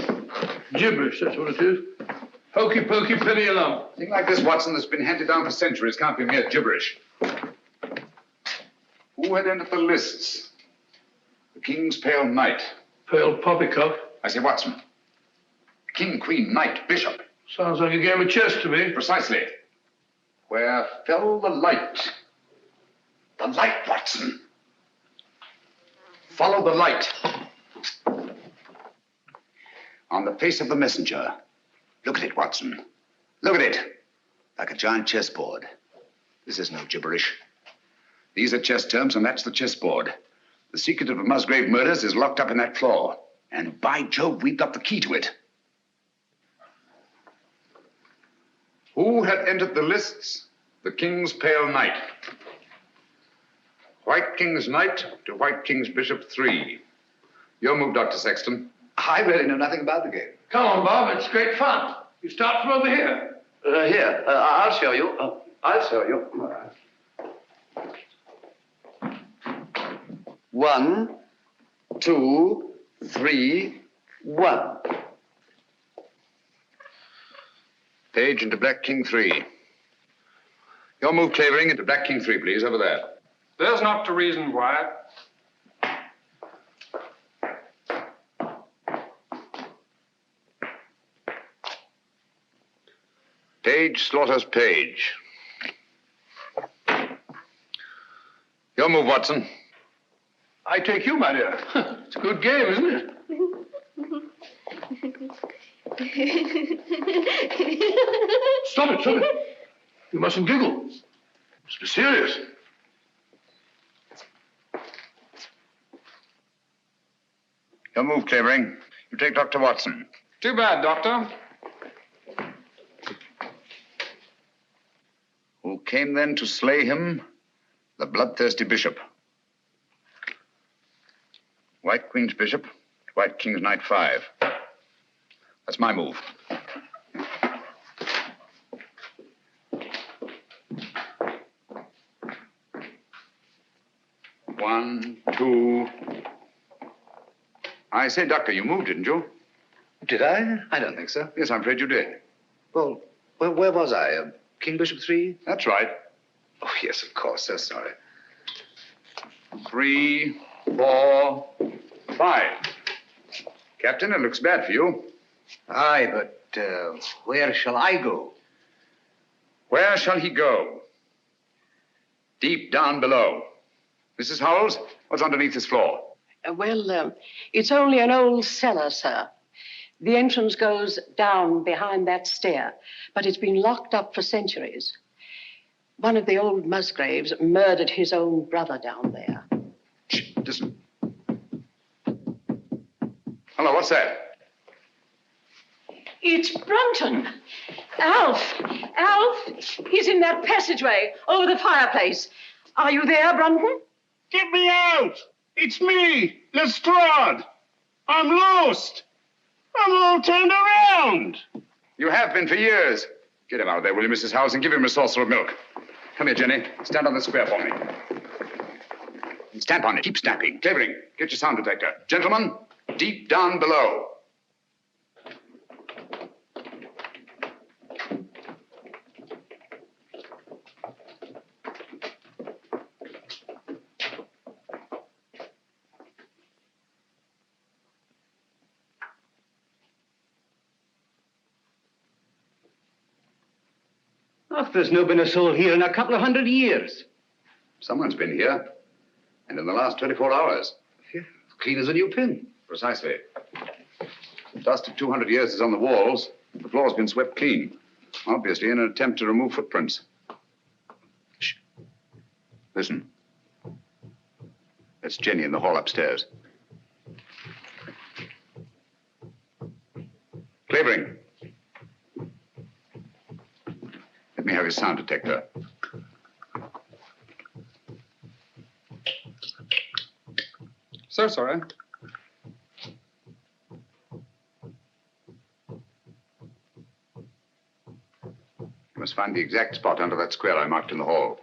Gibberish, that's what it is. Hokey pokey penny a lump. A thing like this, Watson, that's been handed down for centuries can't be mere gibberish. Who had entered the lists? The King's Pale Knight. Pale poppycock. I say, Watson. King, Queen, Knight, Bishop. Sounds like a game of chess to me. Precisely. Where fell the light? The light, Watson. Follow the light. On the face of the messenger. Look at it, Watson. Look at it. Like a giant chessboard. This is no gibberish. These are chess terms, and that's the chessboard. The secret of the Musgrave murders is locked up in that floor. And by Jove, we've got the key to it. Who had entered the lists? The King's Pale Knight. White King's Knight to White King's Bishop 3. Your move, Dr. Sexton. I really know nothing about the game. Come on, Bob. It's great fun. You start from over here. Here, I'll show you. I'll show you. 1, 2, 3, 1. Page into Black King 3. Your move, Clavering, into Black King 3, please, over there. There's not to reason why. Page slaughters Page. Your move, Watson. I take you, my dear. It's a good game, isn't it? Stop it, stop it. You mustn't giggle. You must be serious. Your move, Clavering. You take Dr. Watson. Too bad, Doctor. Who came then to slay him? The bloodthirsty bishop. White Queen's Bishop, White King's Knight 5. That's my move. One, two. I say, Doctor, you moved, didn't you? Did I? I don't think so. Yes, I'm afraid you did. Well, where was I? King Bishop 3? That's right. Oh, yes, of course. So sorry. 3, 4, 5. Captain, it looks bad for you. Aye, but where shall I go? Where shall he go? Deep down below. Mrs. Howells, what's underneath this floor? It's only an old cellar, sir. The entrance goes down behind that stair, but it's been locked up for centuries. One of the old Musgraves murdered his own brother down there. Shh, listen. Hello, what's that? It's Brunton. Alf! He's in that passageway over the fireplace. Are you there, Brunton? Get me out! It's me, Lestrade. I'm lost. I'm all turned around. You have been for years. Get him out of there, will you, Mrs. Howells, and give him a saucer of milk. Come here, Jenny. Stand on the square for me. Stamp on it. Keep stamping. Clavering, get your sound detector. Gentlemen, deep down below. There's no been a soul here in a couple of 100 years. Someone's been here. And in the last 24 hours. Clean as a new pin. Precisely. The dust of 200 years is on the walls. The floor's been swept clean. Obviously in an attempt to remove footprints. Shh. Listen. That's Jenny in the hall upstairs. Clavering. Let me have his sound detector. So sorry. You must find the exact spot under that square I marked in the hall.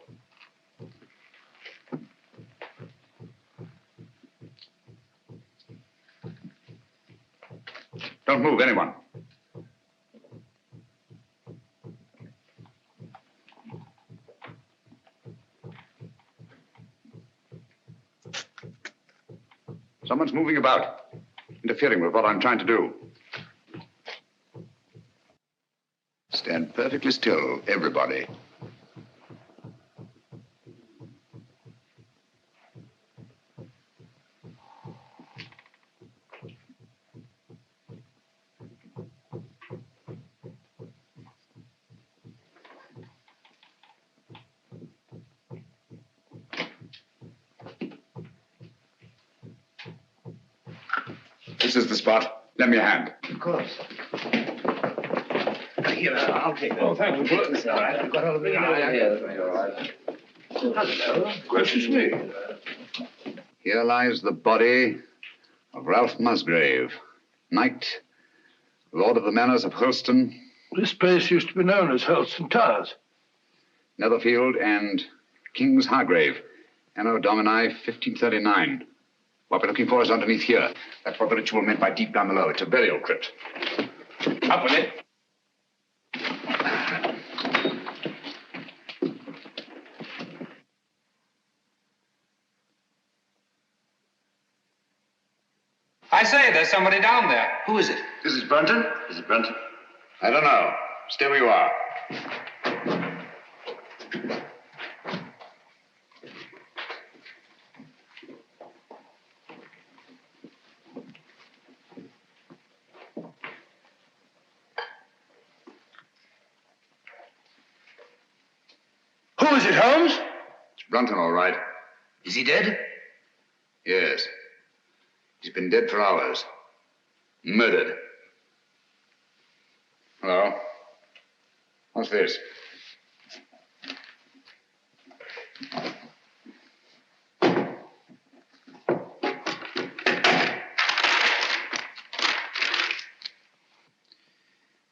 Don't move, anyone. Someone's moving about, interfering with what I'm trying to do. Stand perfectly still, everybody. This is the spot. Lend me a hand. Of course. Here, I'll take that. Oh, thank you. It's all right. I've got all of it. All right. Hello. Gracious me. Here lies the body of Ralph Musgrave, knight, lord of the manors of Hurlston. This place used to be known as Hurlston Towers. Netherfield and King's Hargrave, Anno Domini 1539. What we're looking for is underneath here. That's what the ritual meant by deep down below. It's a burial crypt. Up with it. I say, there's somebody down there. Who is it? This is Brunton? Is it Brunton? I don't know. Stay where you are. Who is it, Holmes? It's Brunton, all right. Is he dead? Yes. He's been dead for hours. Murdered. Hello? What's this?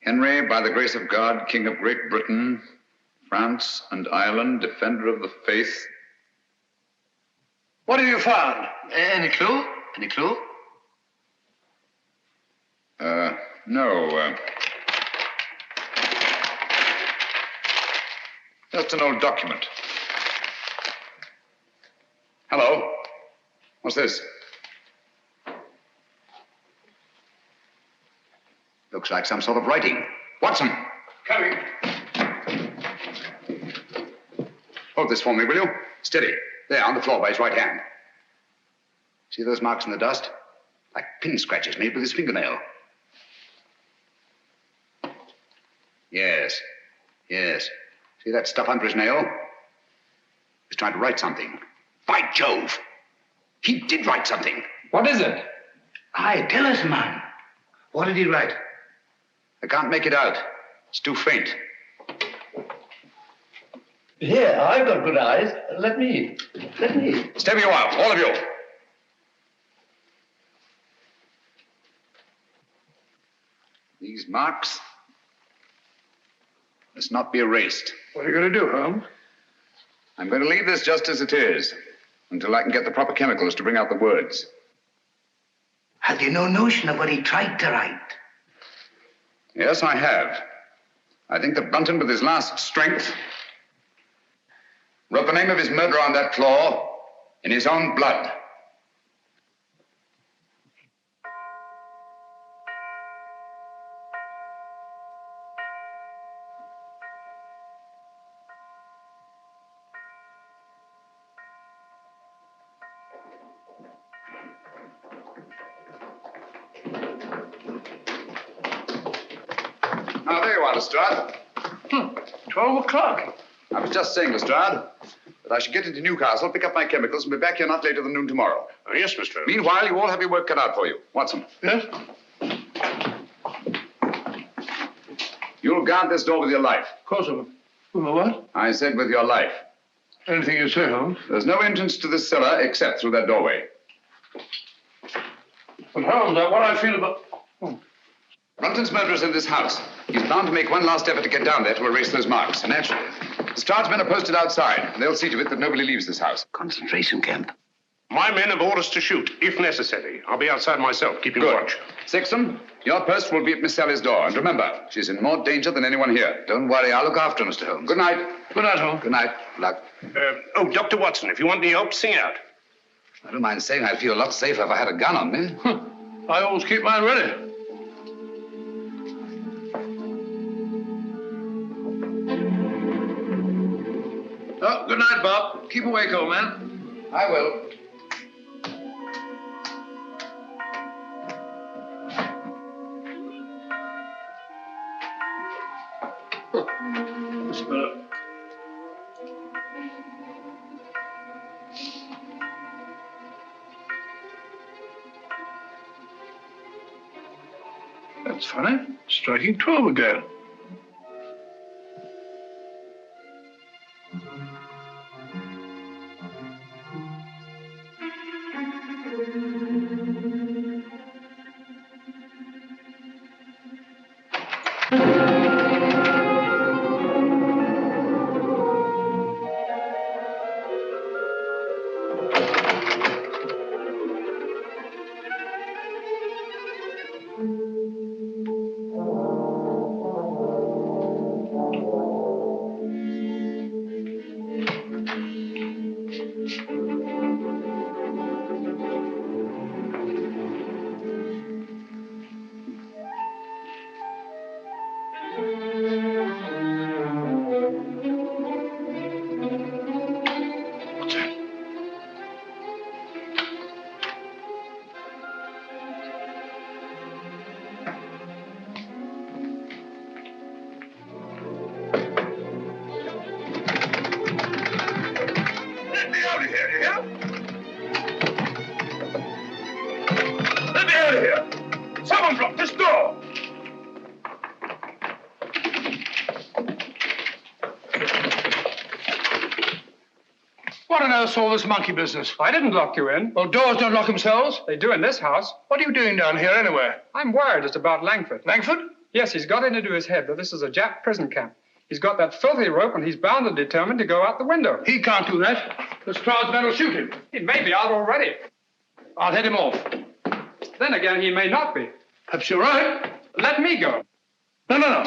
Henry, by the grace of God, King of Great Britain, France and Ireland, defender of the faith. What have you found? Any clue? Any clue? No. Just an old document. Hello? What's this? Looks like some sort of writing. Watson! Coming. Hold this for me, will you? Steady. There, on the floor by his right hand. See those marks in the dust? Like pin scratches made with his fingernail. Yes. Yes. See that stuff under his nail? He's trying to write something. By Jove! He did write something. What is it? Aye, tell us, man. What did he write? I can't make it out. It's too faint. Here, I've got good eyes. Let me. Step you out, all of you. These marks must not be erased. What are you going to do, Holmes? I'm going to leave this just as it is until I can get the proper chemicals to bring out the words. Have you no notion of what he tried to write? Yes, I have. I think that Brunton, with his last strength, wrote the name of his murderer on that floor in his own blood. Now, there you are, Lestrade. 12 o'clock. I was just saying, Lestrade, that I should get into Newcastle, pick up my chemicals, and be back here not later than noon tomorrow. Oh, yes, Mr. Holmes. Meanwhile, you all have your work cut out for you. Watson, Yes? you'll guard this door with your life. Of course, with my what? I said with your life. Anything you say, Holmes. There's no entrance to this cellar except through that doorway. But Holmes, what I feel about... Brunton's murderer's in this house. He's bound to make one last effort to get down there to erase those marks. Naturally. Lestrade's men are posted outside. They'll see to it that nobody leaves this house. Concentration camp. My men have orders to shoot, if necessary. I'll be outside myself, keeping Good. watch. Sexton, your post will be at Miss Sally's door. And remember, she's in more danger than anyone here. Don't worry, I'll look after her, Mr. Holmes. Good night. Good night, Holmes. Good night. Luck. Oh, Dr. Watson, if you want any help, sing out. I don't mind saying I'd feel a lot safer if I had a gun on me. I always keep mine ready. Oh, good night, Bob. Keep awake, old man. I will. That's better. That's funny. Striking 12 again. All this monkey business. I didn't lock you in. Well, doors don't lock themselves. They do in this house. What are you doing down here anyway? I'm worried it's about Langford. Langford? Yes, he's got it into his head that this is a Jap prison camp. He's got that filthy rope and he's bound and determined to go out the window. He can't do that. The crowd's men will shoot him. He may be out already. I'll head him off. Then again, he may not be. Perhaps you're right. Let me go. No.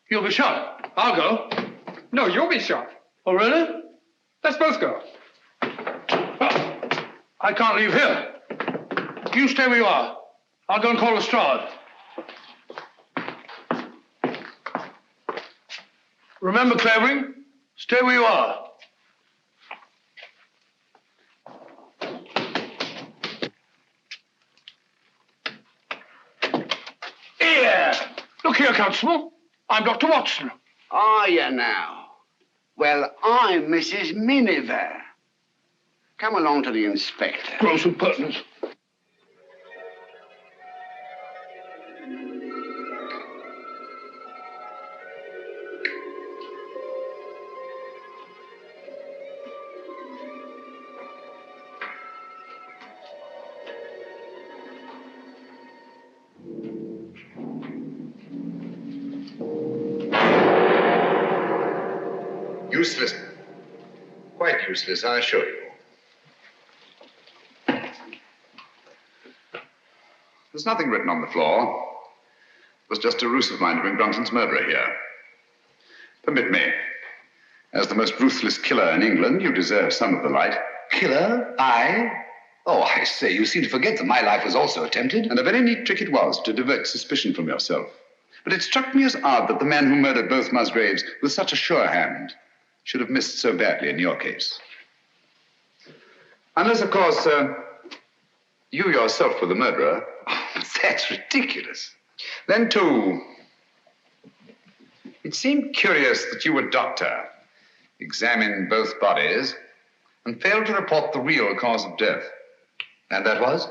You'll be shot. I'll go. No, you'll be shot. Oh, really? Let's both go. I can't leave here. You stay where you are. I'll go and call Lestrade. Remember, Clavering, stay where you are. Here! Look here, Constable. I'm Dr. Watson. Are you now? Well, I'm Mrs. Miniver. Come along to the inspector. Gross impertinence. Useless. Quite useless, I assure you. There's nothing written on the floor. It was just a ruse of mine to bring Brunton's murderer here. Permit me. As the most ruthless killer in England, you deserve some of the light. Killer? I? Oh, I say, you seem to forget that my life was also attempted. And a very neat trick it was to divert suspicion from yourself. But it struck me as odd that the man who murdered both Musgraves with such a sure hand should have missed so badly in your case. Unless, of course, you yourself were the murderer. Oh, that's ridiculous. Then, too, it seemed curious that you, a doctor, examined both bodies and failed to report the real cause of death. And that was?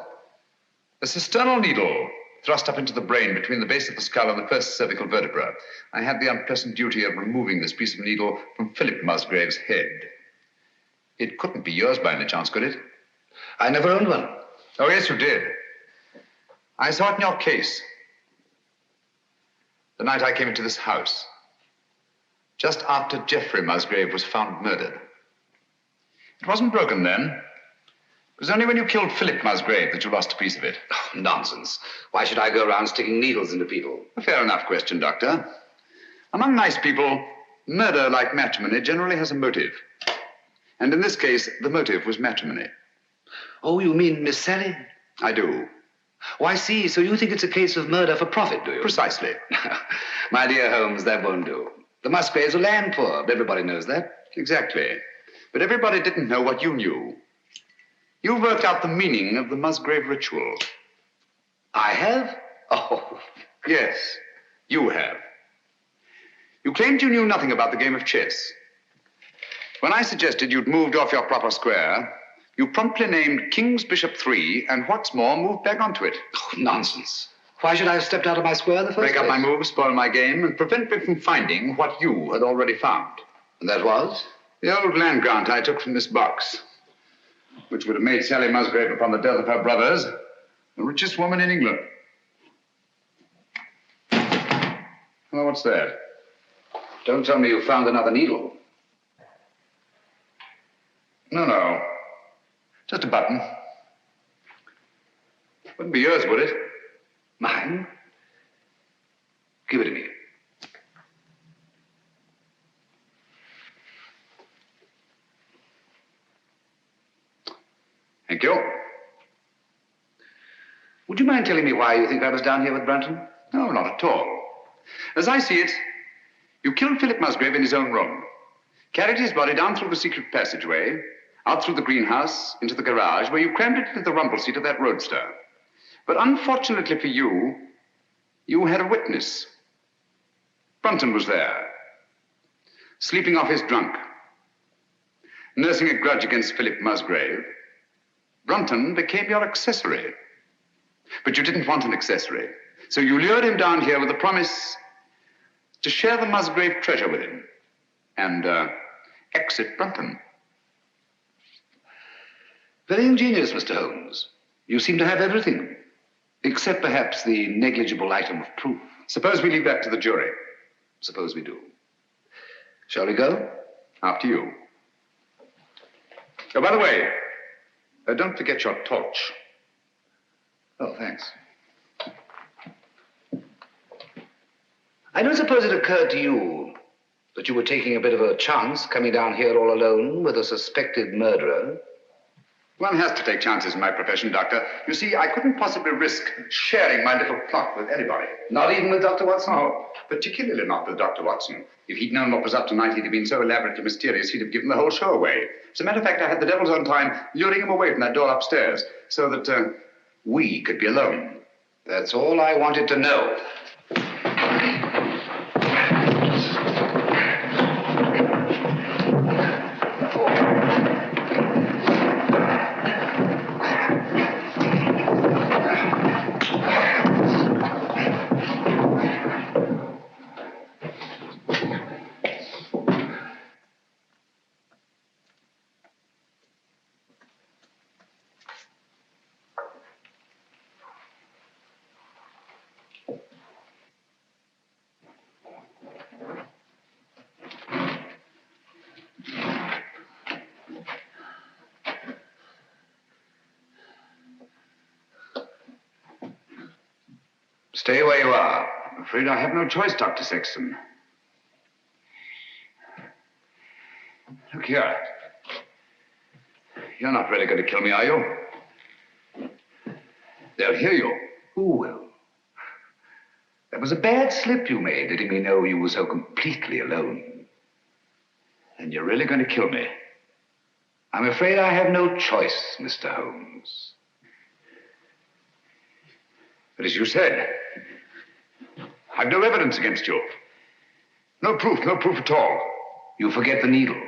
A cisternal needle thrust up into the brain between the base of the skull and the first cervical vertebra. I had the unpleasant duty of removing this piece of needle from Philip Musgrave's head. It couldn't be yours by any chance, could it? I never owned one. Oh, yes, you did. I saw it in your case. The night I came into this house. Just after Geoffrey Musgrave was found murdered. It wasn't broken then. It was only when you killed Philip Musgrave that you lost a piece of it. Oh, nonsense. Why should I go around sticking needles into people? A fair enough question, Doctor. Among nice people, murder, like matrimony, generally has a motive. And in this case, the motive was matrimony. Oh, you mean Miss Sally? I do. Oh, I see. So you think it's a case of murder for profit, do you? Precisely. My dear Holmes, that won't do. The Musgraves are land poor, but everybody knows that. Exactly. But everybody didn't know what you knew. You worked out the meaning of the Musgrave ritual. I have? Oh, yes, you have. You claimed you knew nothing about the game of chess. When I suggested you'd moved off your proper square, you promptly named King's Bishop 3, and what's more, moved back onto it. Oh, nonsense. Why should I have stepped out of my square in the first place? Break up my move, spoil my game, and prevent me from finding what you had already found. And that was? The old land grant I took from this box, which would have made Sally Musgrave, upon the death of her brothers, the richest woman in England. Well, what's that? Don't tell me you found another needle. No. Just a button. Wouldn't be yours, would it? Mine? Give it to me. Thank you. Would you mind telling me why you think I was down here with Brunton? No, not at all. As I see it, you killed Philip Musgrave in his own room, carried his body down through the secret passageway, out through the greenhouse, into the garage, where you crammed it into the rumble seat of that roadster. But unfortunately for you, you had a witness. Brunton was there, sleeping off his drunk, nursing a grudge against Philip Musgrave. Brunton became your accessory. But you didn't want an accessory, so you lured him down here with the promise to share the Musgrave treasure with him and exit Brunton. Very ingenious, Mr. Holmes. You seem to have everything, except perhaps the negligible item of proof. Suppose we leave that to the jury. Suppose we do. Shall we go? After you. Oh, by the way, don't forget your torch. Oh, thanks. I don't suppose it occurred to you that you were taking a bit of a chance coming down here all alone with a suspected murderer. One has to take chances in my profession, Doctor. You see, I couldn't possibly risk sharing my little plot with anybody. Not even with Dr. Watson? No, particularly not with Dr. Watson. If he'd known what was up tonight, he'd have been so elaborately mysterious, he'd have given the whole show away. As a matter of fact, I had the devil's own time luring him away from that door upstairs so that we could be alone. That's all I wanted to know. Stay where you are. I'm afraid I have no choice, Dr. Sexton. Look here. You're not really going to kill me, are you? They'll hear you. Who will? That was a bad slip you made, letting me know you were so completely alone. And you're really going to kill me. I'm afraid I have no choice, Mr. Holmes. But as you said, I've no evidence against you. No proof at all. You forget the needle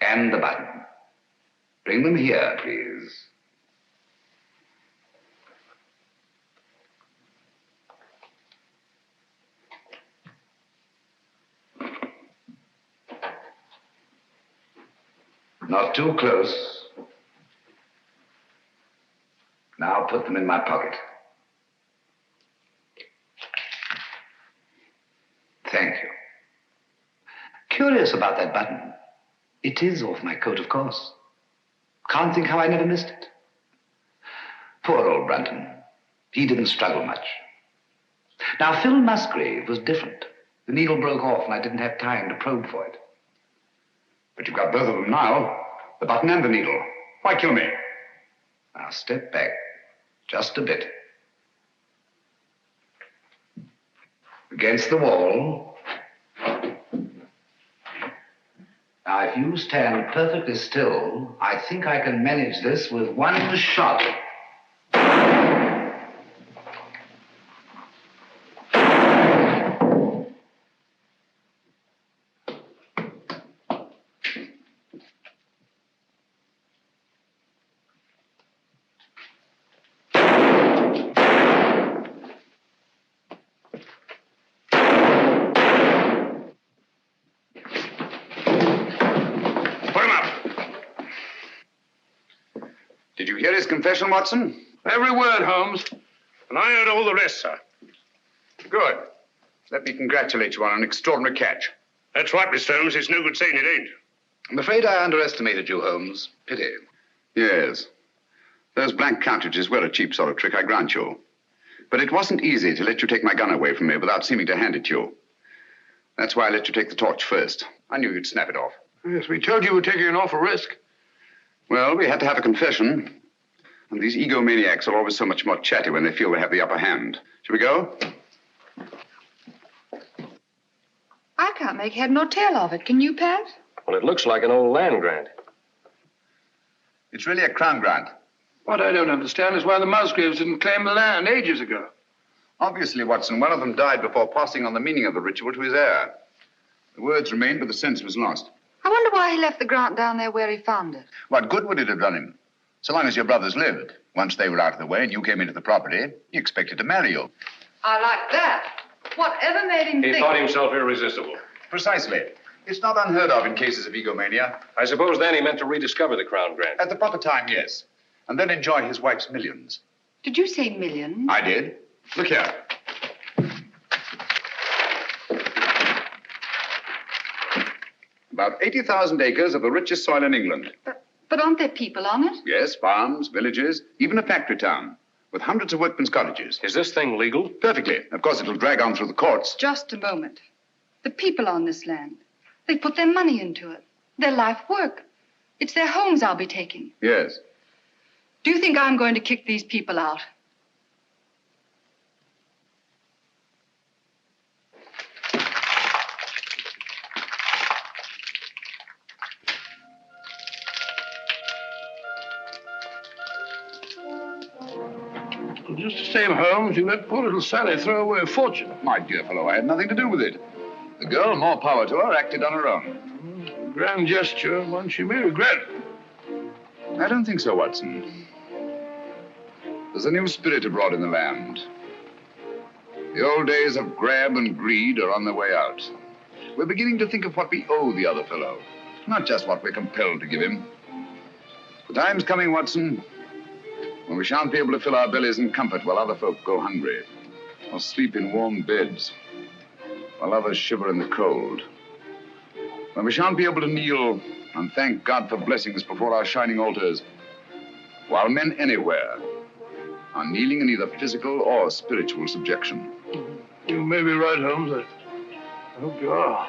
and the button. Bring them here, please. Not too close. Now put them in my pocket. Thank you. Curious about that button. It is off my coat, of course. Can't think how I never missed it. Poor old Brunton. He didn't struggle much. Now, Phil Musgrave was different. The needle broke off and I didn't have time to probe for it. But you've got both of them now. The button and the needle. Why kill me? Now, step back. Just a bit. Against the wall. Now, if you stand perfectly still, I think I can manage this with one shot. Did you hear his confession, Watson? Every word, Holmes. And I heard all the rest, sir. Good. Let me congratulate you on an extraordinary catch. That's right, Mr. Holmes. It's no good saying it ain't. I'm afraid I underestimated you, Holmes. Pity. Yes. Those blank cartridges were a cheap sort of trick, I grant you. But it wasn't easy to let you take my gun away from me without seeming to hand it to you. That's why I let you take the torch first. I knew you'd snap it off. Yes, we told you we were taking an awful risk. Well, we had to have a confession. And these egomaniacs are always so much more chatty when they feel they have the upper hand. Shall we go? I can't make head nor tail of it. Can you, Pat? Well, it looks like an old land grant. It's really a crown grant. What I don't understand is why the Musgraves didn't claim the land ages ago. Obviously, Watson, one of them died before passing on the meaning of the ritual to his heir. The words remained, but the sense was lost. I wonder why he left the grant down there where he found it. What good would it have done him? So long as your brothers lived. Once they were out of the way and you came into the property, he expected to marry you. I like that. Whatever made him He think... thought himself irresistible. Precisely. It's not unheard of in cases of egomania. I suppose then he meant to rediscover the crown grant. At the proper time, yes. And then enjoy his wife's millions. Did you say millions? I did. Look here. About 80,000 acres of the richest soil in England. But aren't there people on it? Yes, farms, villages, even a factory town, with hundreds of workmen's cottages. Is this thing legal? Perfectly. Of course, it'll drag on through the courts. Just a moment. The people on this land, they put their money into it, their life work. It's their homes I'll be taking. Yes. Do you think I'm going to kick these people out? Well, just the same, Holmes, you let poor little Sally throw away a fortune. My dear fellow, I had nothing to do with it. The girl, more power to her, acted on her own. Grand gesture, one she may regret. I don't think so, Watson. There's a new spirit abroad in the land. The old days of grab and greed are on their way out. We're beginning to think of what we owe the other fellow, not just what we're compelled to give him. The time's coming, Watson, when we shan't be able to fill our bellies in comfort while other folk go hungry, or sleep in warm beds while others shiver in the cold. When we shan't be able to kneel and thank God for blessings before our shining altars, while men anywhere are kneeling in either physical or spiritual subjection. You may be right, Holmes. I hope you are.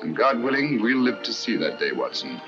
And God willing, we'll live to see that day, Watson.